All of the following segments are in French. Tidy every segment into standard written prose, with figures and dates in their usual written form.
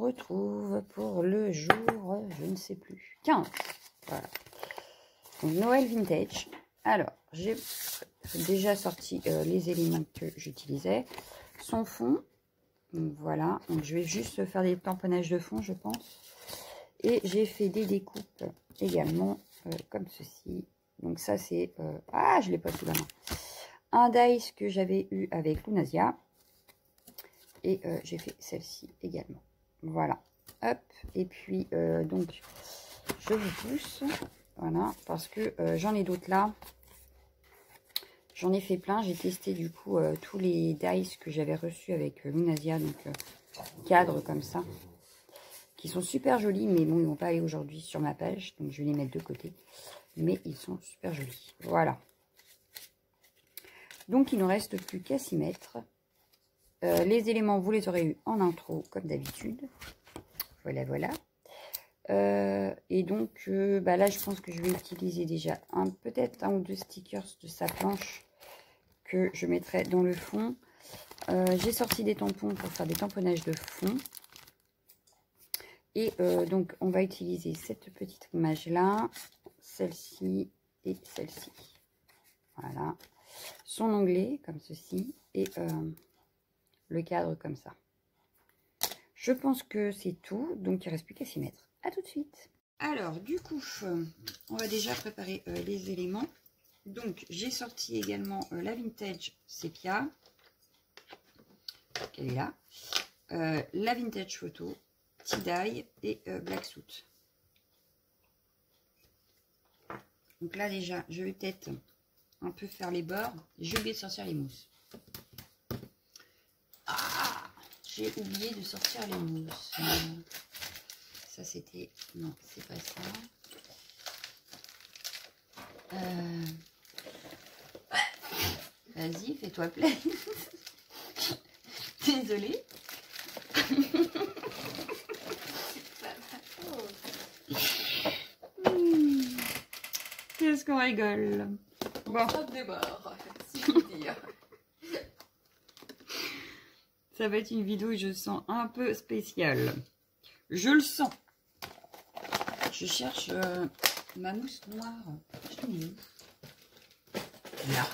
retrouve pour le jour, je ne sais plus, 15. Voilà. Donc, Noël Vintage. Alors, j'ai déjà sorti les éléments que j'utilisais. Son fond. Donc, voilà. Donc, je vais juste faire des tamponnages de fond, je pense. Et j'ai fait des découpes également, comme ceci. Donc, ça, c'est... ah, je ne l'ai pas sous la main. Un dice que j'avais eu avec Lunasia. Et j'ai fait celle-ci également. Voilà. Hop. Et puis, donc, je vous pousse. Voilà. Parce que j'en ai d'autres là. J'en ai fait plein. J'ai testé du coup tous les dice que j'avais reçus avec Lunasia. Donc, cadres comme ça. Qui sont super jolis. Mais bon, ils ne vont pas aller aujourd'hui sur ma page. Donc, je vais les mettre de côté. Mais ils sont super jolis. Voilà. Donc, il ne reste plus qu'à s'y mettre. Les éléments, vous les aurez eu en intro, comme d'habitude. Voilà, voilà. Et donc, bah là, je pense que je vais utiliser déjà peut-être un ou deux stickers de sa planche que je mettrai dans le fond. J'ai sorti des tampons pour faire des tamponnages de fond. Et donc, on va utiliser cette petite image-là, celle-ci et celle-ci. Voilà. Son onglet, comme ceci. Et... le cadre comme ça. Je pense que c'est tout, donc il ne reste plus qu'à s'y mettre. À tout de suite. Alors, du coup, on va déjà préparer les éléments. Donc, j'ai sorti également la Vintage Sepia, qu'elle est là, la Vintage Photo, Tie-Dye et Black Suit. Donc là, déjà, je vais peut-être un peu faire les bords. J'ai oublié de sortir les mousses. J'ai oublié de sortir les mousses. Ça, c'était... Non, c'est pas ça. Vas-y, fais-toi plaisir. Désolée. Qu'est-ce qu'on rigole. Bon. Ça va être une vidéo, je sens un peu spéciale. Je le sens. Je cherche ma mousse noire. Je l'ai où? Là.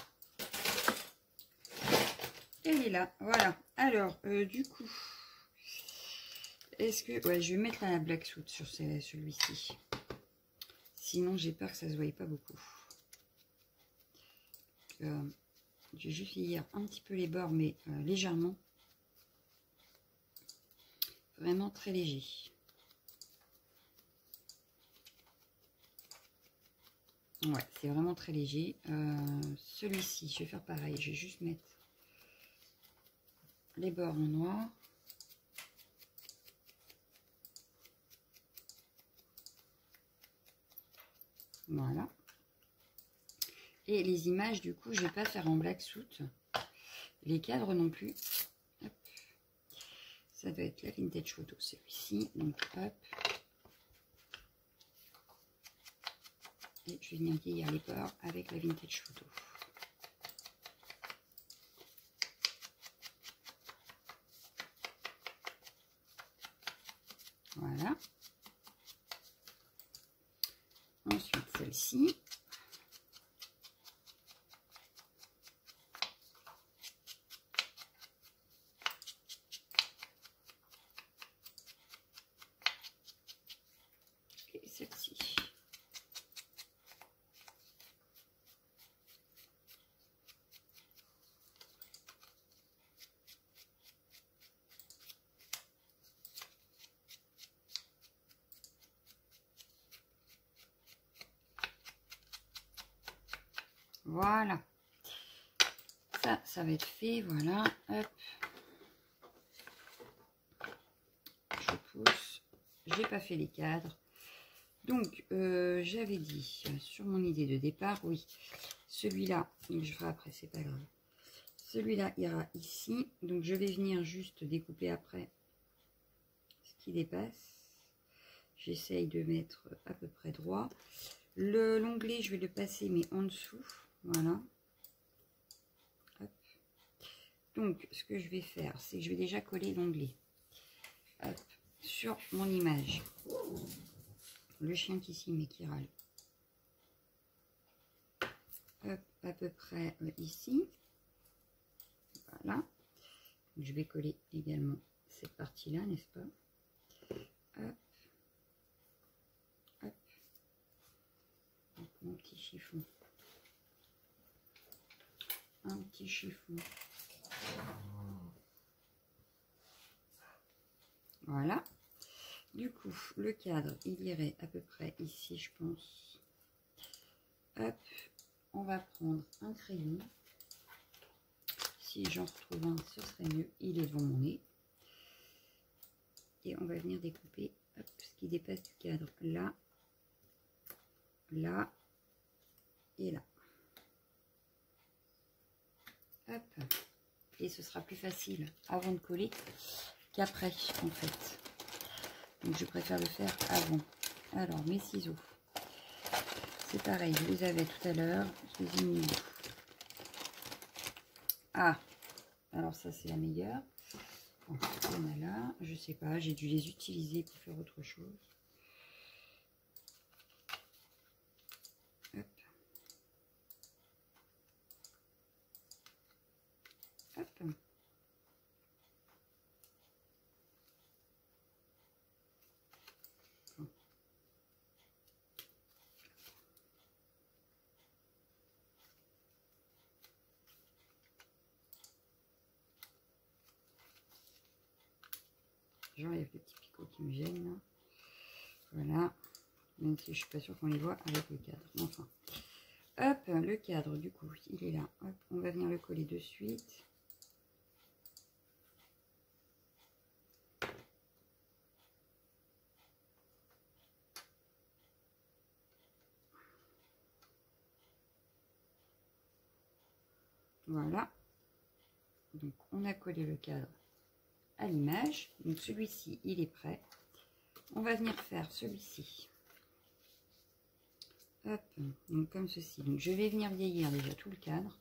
Elle est là. Voilà. Alors, du coup, est-ce que... Ouais, je vais mettre la Black Suit sur celui-ci. Sinon, j'ai peur que ça se voie pas beaucoup. Je vais juste lire un petit peu les bords, mais légèrement. Vraiment très léger. Ouais, c'est vraiment très léger. Celui-ci, je vais faire pareil. Je vais juste mettre les bords en noir. Voilà. Et les images, du coup, je ne vais pas faire en Black Suit. Les cadres non plus. Hop. Ça doit être la Vintage Photo, celui-ci. Donc, hop. Et je vais venir vieillir les bords avec la Vintage Photo. Voilà. Ensuite, celle-ci. Et celle-ci. Voilà. Ça va être fait. Voilà. Hop. Je pousse. J'ai pas fait les cadres. Donc, j'avais dit sur mon idée de départ, oui, celui-là, je ferai après, c'est pas grave. Celui-là ira ici. Donc, je vais venir juste découper après ce qui dépasse. J'essaye de mettre à peu près droit. L'onglet, je vais le passer, mais en dessous. Voilà. Hop. Donc, ce que je vais faire, c'est que je vais déjà coller l'onglet sur mon image. Le chien qui s'y met, qui râle. Hop, à peu près ici. Voilà. Donc, je vais coller également cette partie-là, n'est-ce pas? Hop. Hop. Donc, mon petit chiffon. Un petit chiffon. Voilà. Du coup, le cadre, il irait à peu près ici, je pense. Hop. On va prendre un crayon. Si j'en retrouve un, ce serait mieux. Il est devant mon nez. Et on va venir découper hop, ce qui dépasse du cadre. Là, là et là. Hop. Et ce sera plus facile avant de coller qu'après, en fait. Donc, je préfère le faire avant. Alors, mes ciseaux. C'est pareil, je les avais tout à l'heure. Je les ai mis. Ah, alors ça, c'est la meilleure. Bon, on a là. Je sais pas, j'ai dû les utiliser pour faire autre chose. Hop. Hop. J'enlève le petit picot qui me gêne là. Voilà. Même si je suis pas sûre qu'on les voit avec le cadre. Enfin. Hop, le cadre du coup, il est là. Hop, on va venir le coller de suite. Voilà. Donc on a collé le cadre à l'image. Donc celui-ci, il est prêt. On va venir faire celui-ci. Hop, donc comme ceci. Donc je vais venir vieillir déjà tout le cadre.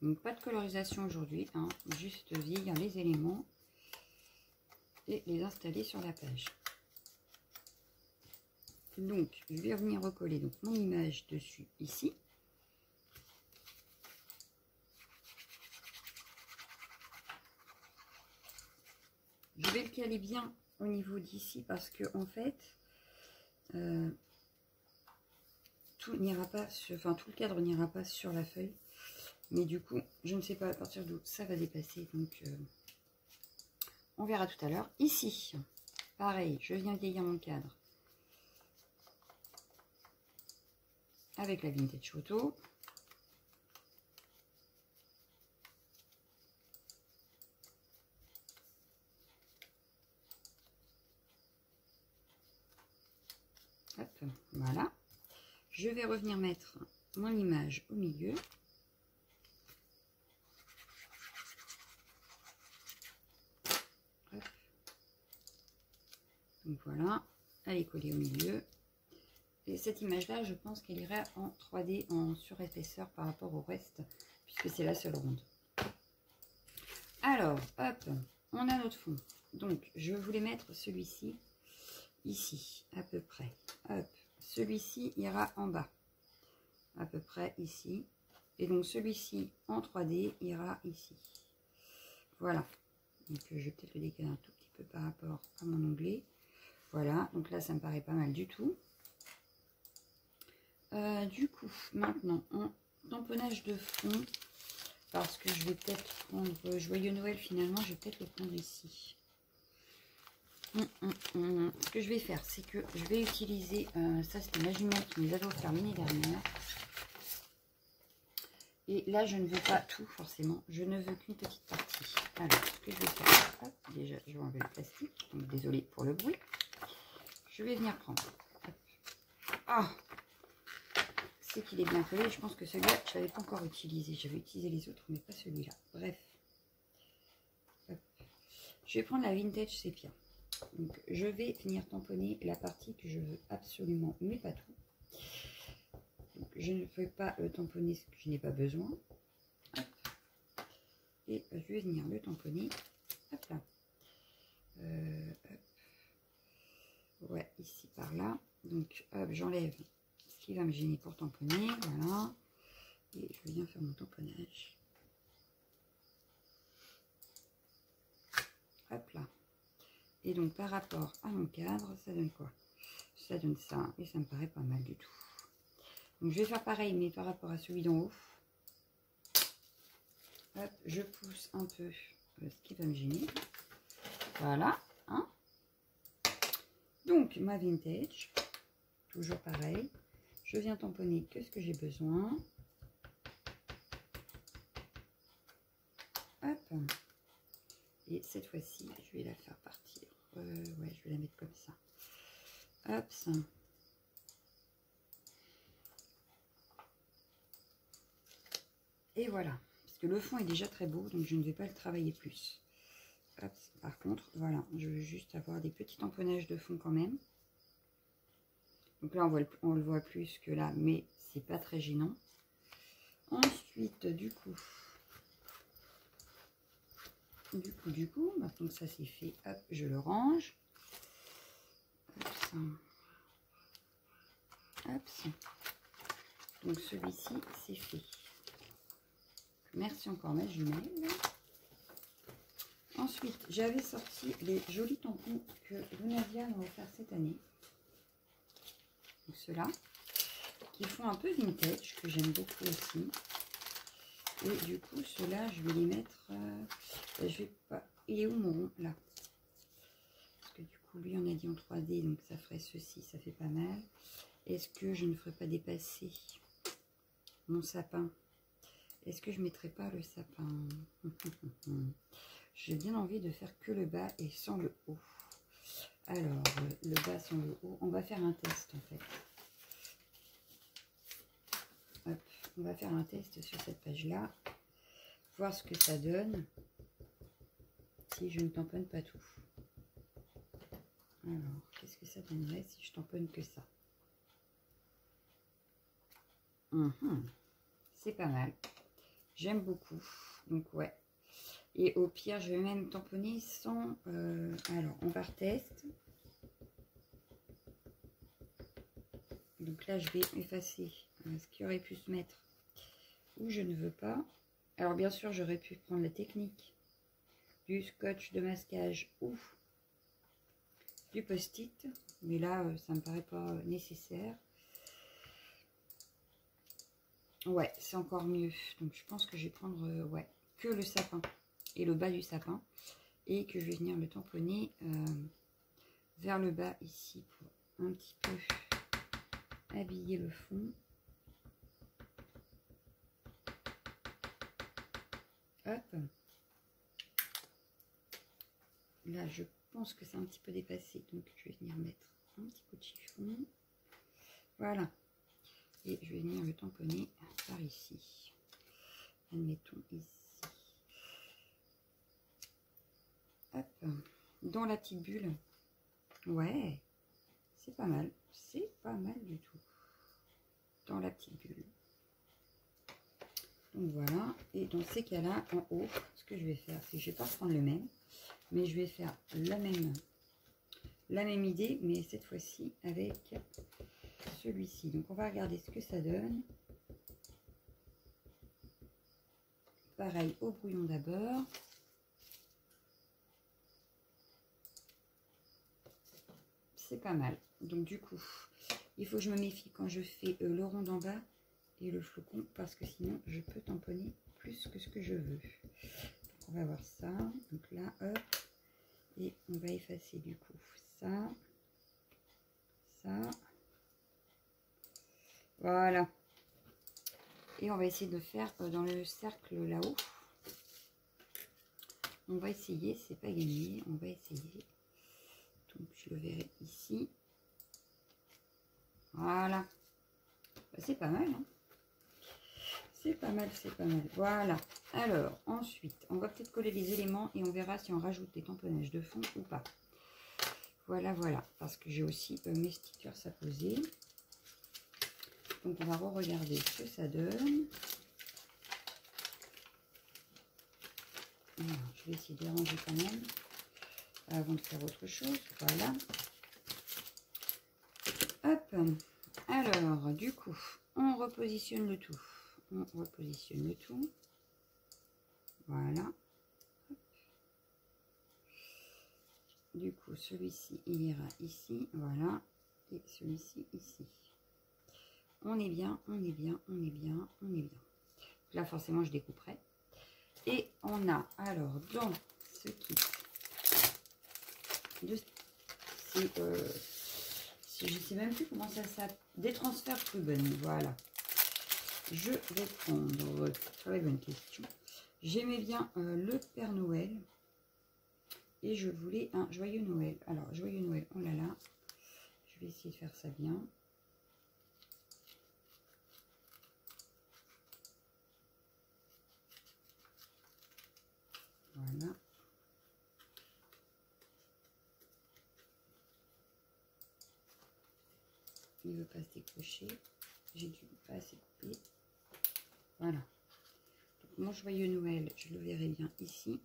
Donc pas de colorisation aujourd'hui, hein, juste vieillir les éléments et les installer sur la page. Donc je vais venir recoller donc mon image dessus ici. Je vais le caler bien au niveau d'ici parce que en fait tout n'ira pas sur, enfin tout le cadre n'ira pas sur la feuille. Mais du coup, je ne sais pas à partir d'où ça va dépasser. Donc, on verra tout à l'heure. Ici, pareil, je viens vieillir mon cadre avec la Vintage Photo. Hop, voilà. Je vais revenir mettre mon image au milieu. Hop. Donc voilà, elle est collée au milieu. Et cette image-là, je pense qu'elle irait en 3D, en surépaisseur par rapport au reste, puisque c'est la seule ronde. Alors, hop, on a notre fond. Donc, je voulais mettre celui-ci ici, à peu près. Hop, celui-ci ira en bas, à peu près ici. Et donc, celui-ci en 3D ira ici. Voilà. Donc, je vais peut-être le décaler un tout petit peu par rapport à mon onglet. Voilà, donc là, ça me paraît pas mal du tout. Du coup, maintenant, en tamponnage de fond, parce que je vais peut-être prendre Joyeux Noël, finalement, je vais peut-être le prendre ici. Ce que je vais faire, c'est que je vais utiliser, ça c'était ma jumelle qui nous avait offert l'année dernière. Et là, je ne veux pas tout, forcément. Je ne veux qu'une petite partie. Alors, ce que je vais faire, hop, déjà, je vais enlever le plastique. Donc, désolé pour le bruit. Je vais venir prendre. Ah, c'est qu'il est bien collé. Je pense que celui-là, je ne l'avais pas encore utilisé. J'avais utilisé les autres, mais pas celui-là. Bref. Je vais prendre la Vintage Sépia. Donc, je vais venir tamponner la partie que je veux absolument, mais pas tout. Donc, je ne peux pas tamponner ce que je n'ai pas besoin. Hop. Et je vais venir le tamponner. Hop là. Hop. Ouais, ici par là. Donc, hop, j'enlève ce qui va me gêner pour tamponner. Voilà. Et je viens faire mon tamponnage. Hop là. Et donc, par rapport à mon cadre, ça donne quoi? Ça donne ça. Et ça me paraît pas mal du tout. Donc, je vais faire pareil, mais par rapport à celui d'en haut. Hop, je pousse un peu ce qui va me gêner. Voilà. Hein. Donc, ma Vintage. Toujours pareil. Je viens tamponner que ce que j'ai besoin. Hop. Et cette fois-ci, je vais la faire partir. Ouais, je vais la mettre comme ça. Hop, ça. Et voilà. Parce que le fond est déjà très beau, donc je ne vais pas le travailler plus. Hop, par contre, voilà. Je veux juste avoir des petits tamponnages de fond quand même. Donc là, on le voit plus que là, mais c'est pas très gênant. Ensuite, du coup, maintenant que ça c'est fait, hop, je le range. Hop, ça. Hop, ça. Donc celui-ci, c'est fait. Merci encore ma jumelle. Ensuite, j'avais sorti les jolis tampons que Lunavia m'a offert cette année. Donc ceux-là, qui font un peu vintage, que j'aime beaucoup aussi. Et du coup, ceux-là, je vais les mettre... je vais pas... Il est où mon rond? Là. Parce que du coup, lui, on a dit en 3D, donc ça ferait ceci, ça fait pas mal. Est-ce que je ne ferais pas dépasser mon sapin? Est-ce que je ne mettrais pas le sapin? J'ai bien envie de faire que le bas et sans le haut. Alors, le bas sans le haut, on va faire un test en fait. Hop, on va faire un test sur cette page-là. Voir ce que ça donne. Si je ne tamponne pas tout. Alors, qu'est-ce que ça donnerait si je tamponne que ça? C'est pas mal. J'aime beaucoup. Donc, ouais. Et au pire, je vais même tamponner sans... alors, on va retester. Donc là, je vais effacer ce qui aurait pu se mettre où je ne veux pas. Alors, bien sûr, j'aurais pu prendre la technique du scotch de masquage ou du post-it. Mais là, ça me paraît pas nécessaire. Ouais, c'est encore mieux. Donc, je pense que je vais prendre ouais, que le sapin et le bas du sapin. Et que je vais venir le tamponner vers le bas ici pour un petit peu habiller le fond. Hop. Là, je pense que c'est un petit peu dépassé. Donc, je vais venir mettre un petit coup de chiffon. Voilà. Et je vais venir le tamponner par ici. Admettons ici. Hop. Dans la petite bulle. Ouais. C'est pas mal. C'est pas mal du tout. Dans la petite bulle. Donc voilà. Et dans ces cas-là, en haut, ce que je vais faire, c'est que je vais pas prendre le même. Mais je vais faire la même idée, mais cette fois-ci avec celui-ci. Donc on va regarder ce que ça donne. Pareil au brouillon d'abord. C'est pas mal. Donc du coup, il faut que je me méfie quand je fais le rond d'en bas et le flocon, parce que sinon je peux tamponner plus que ce que je veux. Donc on va voir ça. Donc là, hop. Et on va effacer du coup ça. Ça. Voilà. Et on va essayer de faire dans le cercle là-haut. On va essayer, c'est pas gagné. On va essayer. Donc je le verrai ici. Voilà. Bah, c'est pas mal. Hein, c'est pas mal, c'est pas mal. Voilà. Alors, ensuite, on va peut-être coller les éléments et on verra si on rajoute des tamponnages de fond ou pas. Voilà, voilà. Parce que j'ai aussi mes stickers à poser. Donc, on va re-regarder ce que ça donne. Alors, je vais essayer de les ranger quand même avant de faire autre chose. Voilà. Hop. Alors, du coup, on repositionne le tout. On repositionne le tout. Voilà. Du coup, celui-ci, il ira ici. Voilà. Et celui-ci, ici. On est bien, on est bien, on est bien, on est bien. Là, forcément, je découperai. Et on a, alors, dans ce kit, je ne sais même plus comment ça s'appelle. Des transferts Ruben, voilà. Je vais prendre, très bonne question. J'aimais bien le Père Noël. Et je voulais un Joyeux Noël. Alors, Joyeux Noël, oh là là. Je vais essayer de faire ça bien. Voilà. Il ne veut pas se décrocher. J'ai dû pas assez couper. Voilà. Donc, mon Joyeux Noël, je le verrai bien ici.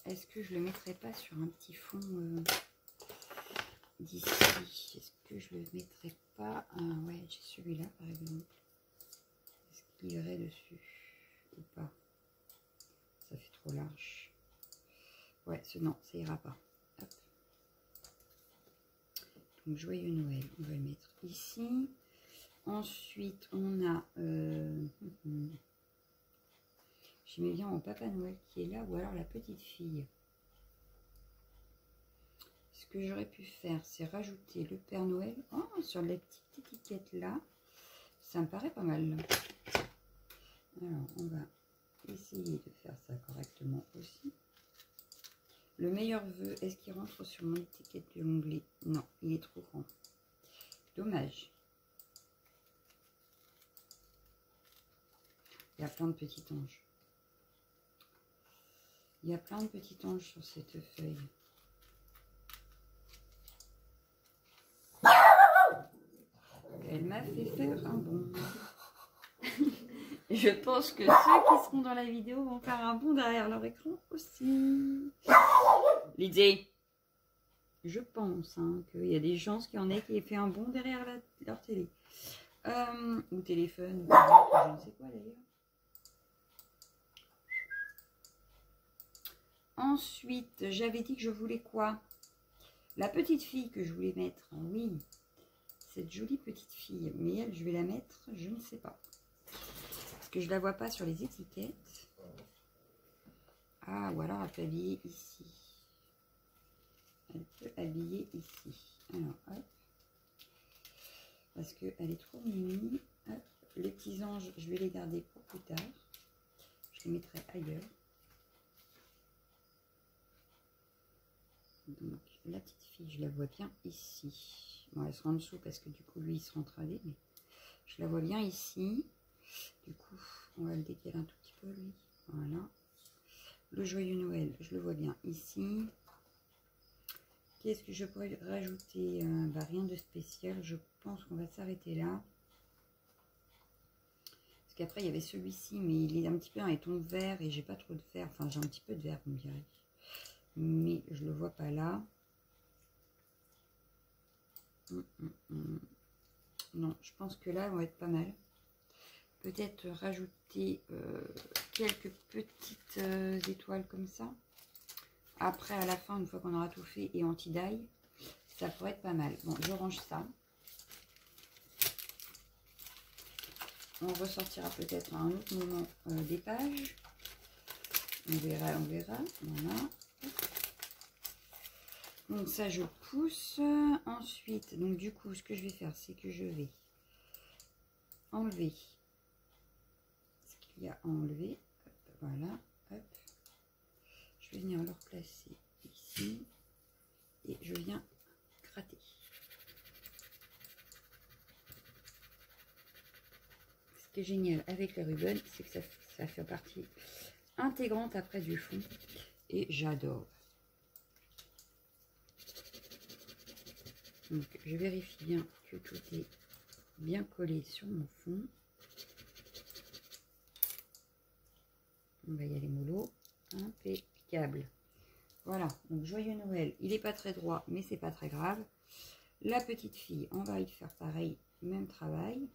Est-ce que je le mettrai pas sur un petit fond d'ici? Est-ce que je le mettrai pas? Ouais, j'ai celui-là par exemple. Est-ce qu'il irait dessus ou pas? Ça fait trop large. Ouais, non, ça ira pas. Hop. Donc, Joyeux Noël, on va le mettre ici. Ensuite, on a... j'aimais bien mon Papa Noël qui est là, ou alors la petite fille. Ce que j'aurais pu faire, c'est rajouter le Père Noël sur les petites étiquettes là. Ça me paraît pas mal. Alors, on va essayer de faire ça correctement aussi. Le meilleur vœu, est-ce qu'il rentre sur mon étiquette de l'onglet? Non, il est trop grand. Dommage. Il y a plein de petits anges. Il y a plein de petits anges sur cette feuille. Elle m'a fait faire un bond. Je pense que ceux qui seront dans la vidéo vont faire un bond derrière leur écran aussi. L'idée. Je pense qu'il y a des chances qu'il y en ait qui aient fait un bond derrière leur télé. Ou téléphone, ou je ne sais quoi d'ailleurs. Ensuite, j'avais dit que je voulais quoi? La petite fille que je voulais mettre. Oui, cette jolie petite fille. Mais elle, je vais la mettre, je ne sais pas. Parce que je ne la vois pas sur les étiquettes. Ah, ou alors elle peut habiller ici. Elle peut habiller ici. Alors, hop. Parce qu'elle est trop mimi. Hop. Les petits anges, je vais les garder pour plus tard. Je les mettrai ailleurs. Donc, la petite fille, je la vois bien ici. Bon, elle sera en dessous parce que du coup, lui, il sera en travers. Mais je la vois bien ici. Du coup, on va le décaler un tout petit peu, lui. Voilà. Le Joyeux Noël, je le vois bien ici. Qu'est-ce que je pourrais rajouter? Bah, rien de spécial. Je pense qu'on va s'arrêter là. Parce qu'après, il y avait celui-ci, mais il est un petit peu dans les tons verts et j'ai pas trop de vert. Enfin, j'ai un petit peu de vert, vous me direz. Mais je le vois pas là. Non, je pense que là, on va être pas mal. Peut-être rajouter quelques petites étoiles comme ça. Après, à la fin, une fois qu'on aura tout fait et anti-die, ça pourrait être pas mal. Bon, je range ça. On ressortira peut-être à un autre moment des pages. On verra, on verra. Voilà. Donc ça, je pousse. Ensuite, donc du coup, ce que je vais faire, c'est que je vais enlever ce qu'il y a à enlever. Hop, voilà. Hop. Je vais venir le replacer ici. Et je viens gratter. qui est génial avec les ribbons, c'est que ça fait partie intégrante après du fond. Et j'adore. Donc, je vérifie bien que tout est bien collé sur mon fond. On va y aller mollo. Impeccable. Voilà, donc joyeux Noël. Il n'est pas très droit, mais c'est pas très grave. La petite fille, on va lui faire pareil, même travail.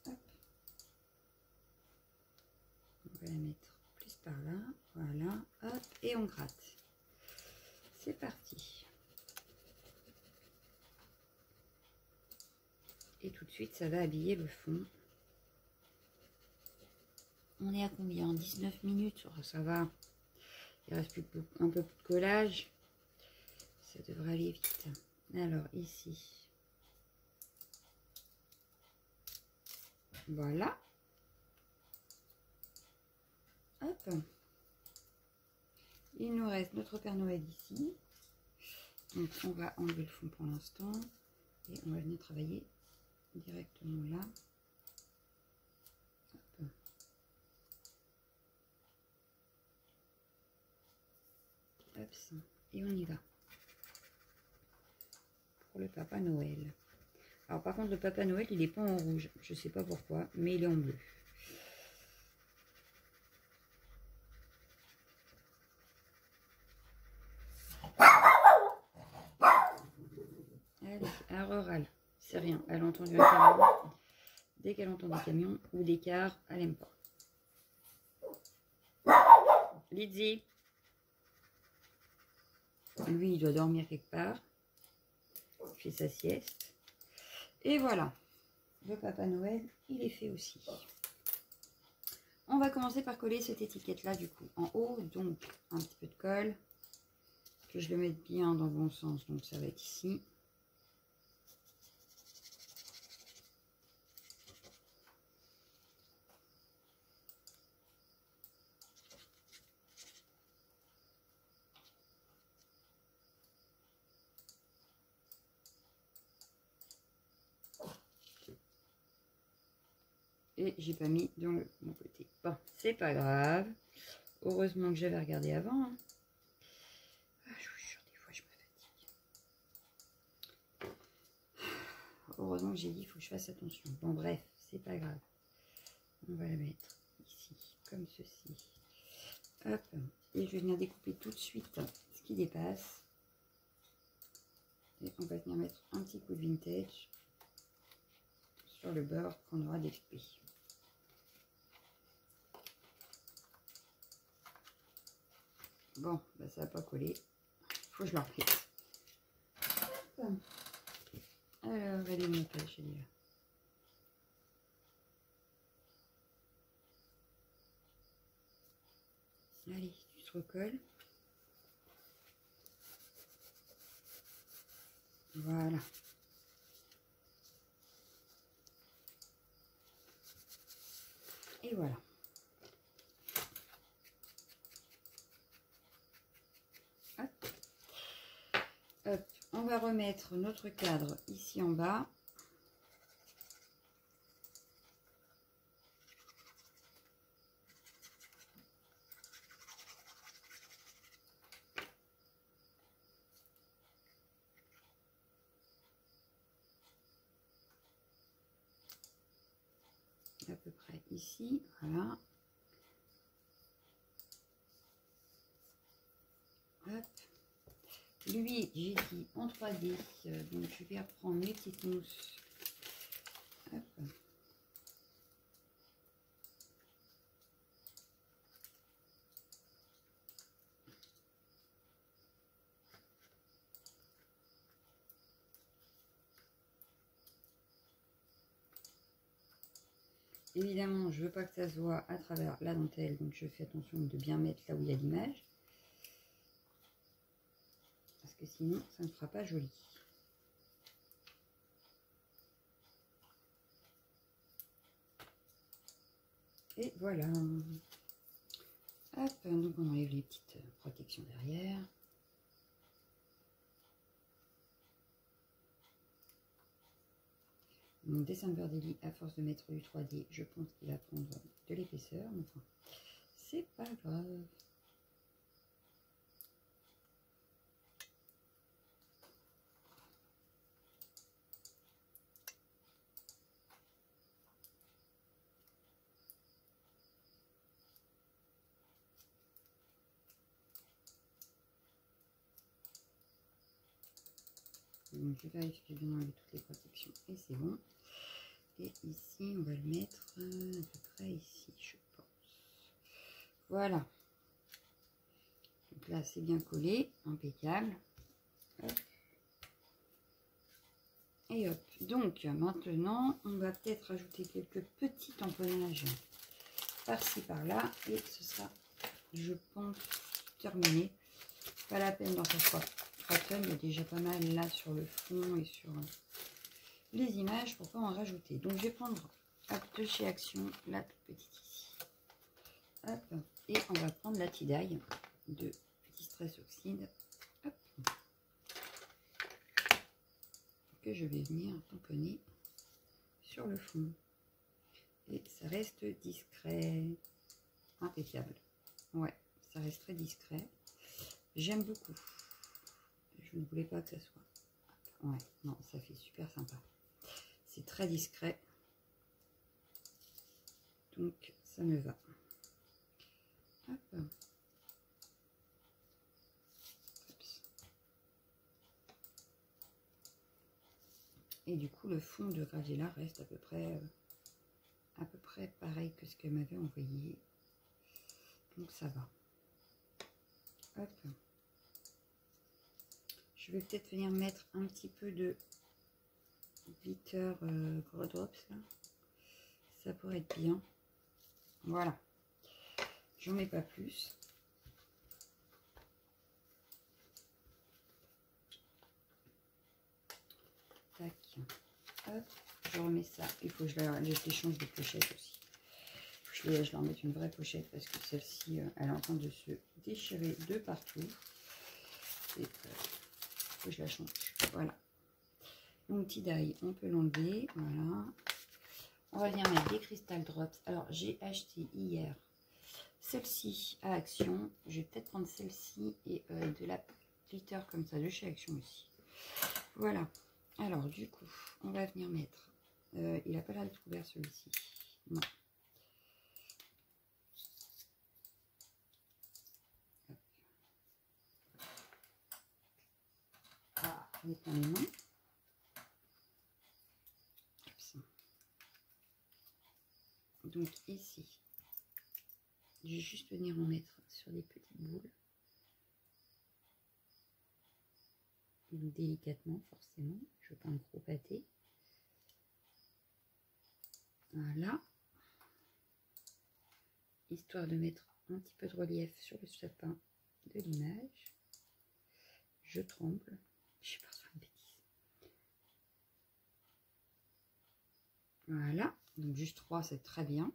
Hop. On va la mettre plus par là. Voilà, hop, et on gratte. C'est parti. Et tout de suite, ça va habiller le fond. On est à combien? 19 minutes, oh, ça va. Il reste plus un peu de collage. Ça devrait aller vite. Alors, ici. Voilà. Hop. Il nous reste notre Père Noël ici. Donc, on va enlever le fond pour l'instant. Et on va venir travailler directement là. Hop. Hop. Et on y va. Pour le Papa Noël. Alors, par contre, le Papa Noël, il n'est pas en rouge. Je ne sais pas pourquoi, mais il est en bleu. Allez, elle râle. C'est rien. Elle a entendu un camion. Dès qu'elle entend des camions ou des cars, elle n'aime pas. Lizzie. Lui, il doit dormir quelque part. Il fait sa sieste. Et voilà. Le Papa Noël, il est fait aussi. On va commencer par coller cette étiquette-là, du coup, en haut. Donc, un petit peu de colle. Que je le mette bien dans le bon sens. Donc, ça va être ici. Et j'ai pas mis dans le bon côté. Bon, c'est pas grave. Heureusement que j'avais regardé avant. Hein. Ah, je vous jure, des fois je me fatigue. Heureusement que j'ai dit il faut que je fasse attention. Bon, bref, c'est pas grave. On va la mettre ici, comme ceci. Hop. Et je vais venir découper tout de suite ce qui dépasse. Et on va venir mettre un petit coup de vintage sur le bord qu'on aura découpé. Bon, bah ça n'a pas collé. Faut que je le repète. Alors, elle est montée, je dis là. Allez, tu te recolles. Voilà. Et voilà. Hop. Hop. On va remettre notre cadre ici en bas. À peu près ici, voilà. Hop. Lui, j'ai dit en 3D, donc je vais reprendre mes petites mousses. Hop. Évidemment, je veux pas que ça se voit à travers la dentelle, donc je fais attention de bien mettre là où il y a l'image. Parce que sinon, ça ne sera pas joli. Et voilà. Hop, donc on enlève les petites protections derrière. Mon December Daily, à force de mettre du 3D, je pense qu'il va prendre de l'épaisseur. Enfin, c'est pas grave. Donc je vérifie que j'ai bien enlevé toutes les protections et c'est bon. Et ici, on va le mettre à peu près ici, je pense. Voilà. Donc là, c'est bien collé, impeccable. Hop. Et hop. Donc maintenant, on va peut-être rajouter quelques petits tamponnages par-ci, par-là. Et ce sera, je pense, terminé. Pas la peine d'en faire 3 tonnes. Il y a déjà pas mal là sur le fond et sur les images. Pourquoi en rajouter? Donc je vais prendre hop, de chez Action, la toute petite ici. Hop. Et on va prendre la Tidaille de Petit Stress Oxyde. Hop. Que je vais venir tamponner sur le fond. Et ça reste discret. Impeccable. Ouais, ça reste très discret. J'aime beaucoup. Je ne voulais pas que ça soit. Ouais, non, ça fait super sympa. C'est très discret. Donc, ça me va. Hop. Et du coup, le fond de Graviella reste à peu près pareil que ce qu'elle m'avait envoyé. Donc, ça va. Hop. Je vais peut-être venir mettre un petit peu de glitter gros drops là. Ça pourrait être bien. Voilà. J'en mets pas plus. Tac. Hop. Je remets ça. Il faut que je change de pochette aussi. Je leur mette une vraie pochette parce que celle-ci, elle est en train de se déchirer de partout. Et il faut que je la change. Voilà. Donc, Tidaille, on peut l'enlever. Voilà. On va venir mettre des Crystal Drops. Alors, j'ai acheté hier celle-ci à Action. Je vais peut-être prendre celle-ci et de la glitter comme ça de chez Action aussi. Voilà. Alors, du coup, on va venir mettre... il n'a pas l'air d'être ouvert celui-ci. Non. Ah, on est plein les mains. Donc ici, je vais juste venir en mettre sur des petites boules. Donc délicatement, forcément. Je veux pas un gros pâté. Voilà. Histoire de mettre un petit peu de relief sur le sapin de l'image. Je tremble. Je suis pas sur une bêtise. Voilà. Donc juste 3, c'est très bien.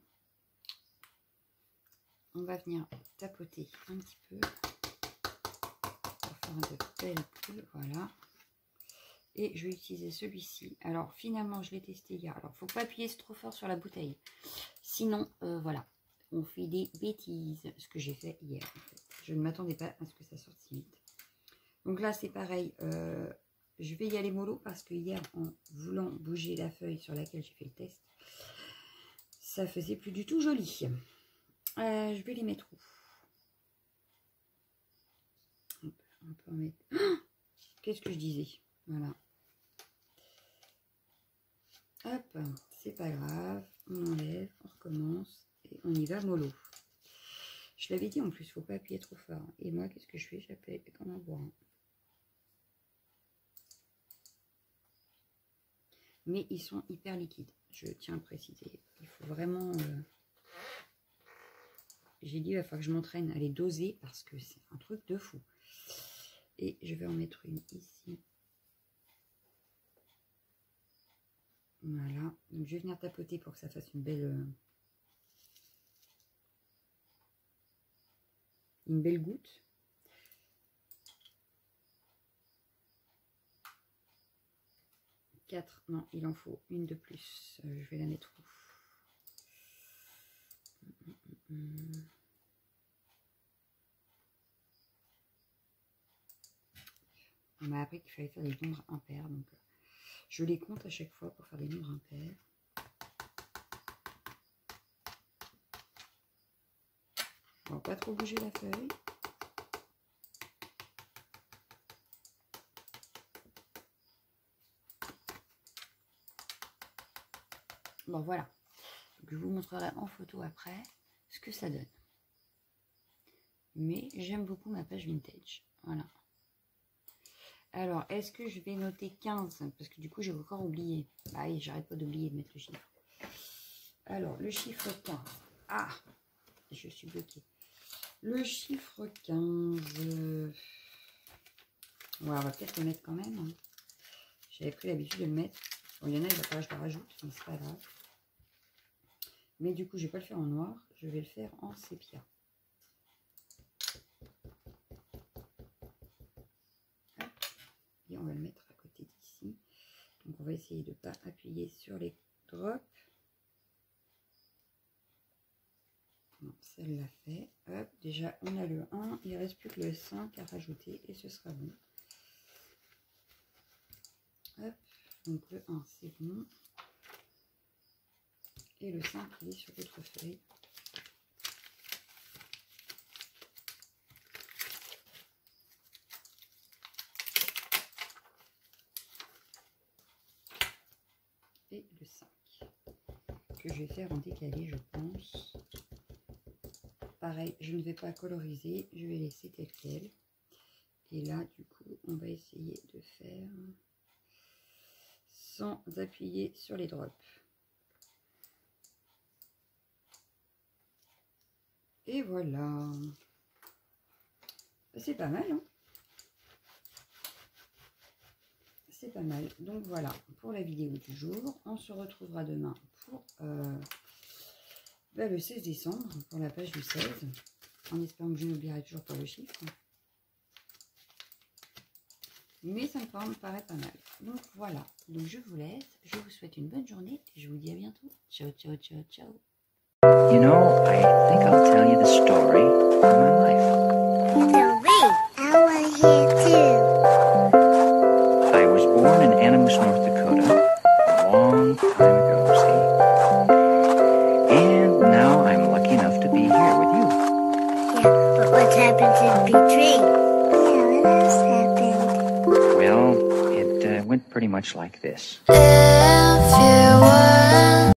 On va venir tapoter un petit peu pour faire de belles poules. Voilà. Et je vais utiliser celui-ci. Alors finalement, je l'ai testé hier. Alors, faut pas appuyer trop fort sur la bouteille. Sinon, voilà. On fait des bêtises. Ce que j'ai fait hier. En fait. Je ne m'attendais pas à ce que ça sorte si vite. Donc là, c'est pareil. Je vais y aller mollo parce que hier, en voulant bouger la feuille sur laquelle j'ai fait le test, ça faisait plus du tout joli. Je vais les mettre où? On peut en mettre... Oh, qu'est-ce que je disais? Voilà. Hop, c'est pas grave. On enlève, on recommence et on y va mollo. Je l'avais dit en plus, faut pas appuyer trop fort. Et moi, qu'est-ce que je fais? J'appuie comme un bourrin. Mais ils sont hyper liquides. Je tiens à préciser. Il faut vraiment... J'ai dit, il va falloir que je m'entraîne à les doser parce que c'est un truc de fou. Et je vais en mettre une ici. Voilà. Donc, je vais venir tapoter pour que ça fasse une belle goutte. 4, non, il en faut une de plus. Je vais la mettre où? On m'a appris qu'il fallait faire des nombres impairs, donc je les compte à chaque fois pour faire des nombres impairs. On va pas trop bouger la feuille. Bon, voilà. Donc, je vous montrerai en photo après ce que ça donne. Mais j'aime beaucoup ma page vintage. Voilà. Alors, est-ce que je vais noter 15? Parce que du coup, j'ai encore oublié. Ah oui, j'arrête pas d'oublier de mettre le chiffre. Alors, le chiffre 15. Ah, je suis bloquée. Le chiffre 15. Ouais, on va peut-être le mettre quand même. Hein. J'avais pris l'habitude de le mettre. Bon, il y en a, il va falloir que je le rajoute, mais c'est pas grave. Mais du coup, je vais pas le faire en noir. Je vais le faire en sépia. Et on va le mettre à côté d'ici. Donc, on va essayer de ne pas appuyer sur les drops. Non, celle-là fait. Hop, déjà, on a le 1. Il ne reste plus que le 5 à rajouter et ce sera bon. Hop, donc le 1, c'est bon. Et le 5, il est sur votre feuille. Et le 5. Que je vais faire en décalé, je pense. Pareil, je ne vais pas coloriser, je vais laisser tel quel. Et là, du coup, on va essayer de faire sans appuyer sur les drops. Et voilà. C'est pas mal, hein? C'est pas mal. Donc voilà, pour la vidéo du jour. On se retrouvera demain pour le 16 décembre, pour la page du 16. En espérant que je n'oublierai toujours pas le chiffre. Mais ça me paraît pas mal. Donc voilà. Donc je vous laisse. Je vous souhaite une bonne journée. Et je vous dis à bientôt. Ciao, ciao, ciao, ciao. You know, I think I'll tell you the story of my life. Story? I want to hear too. I was born in Animus, North Dakota, a long time ago, see? And now I'm lucky enough to be here with you. Yeah, but what happened to the tree? Yeah, what else happened? Well, it went pretty much like this. If you were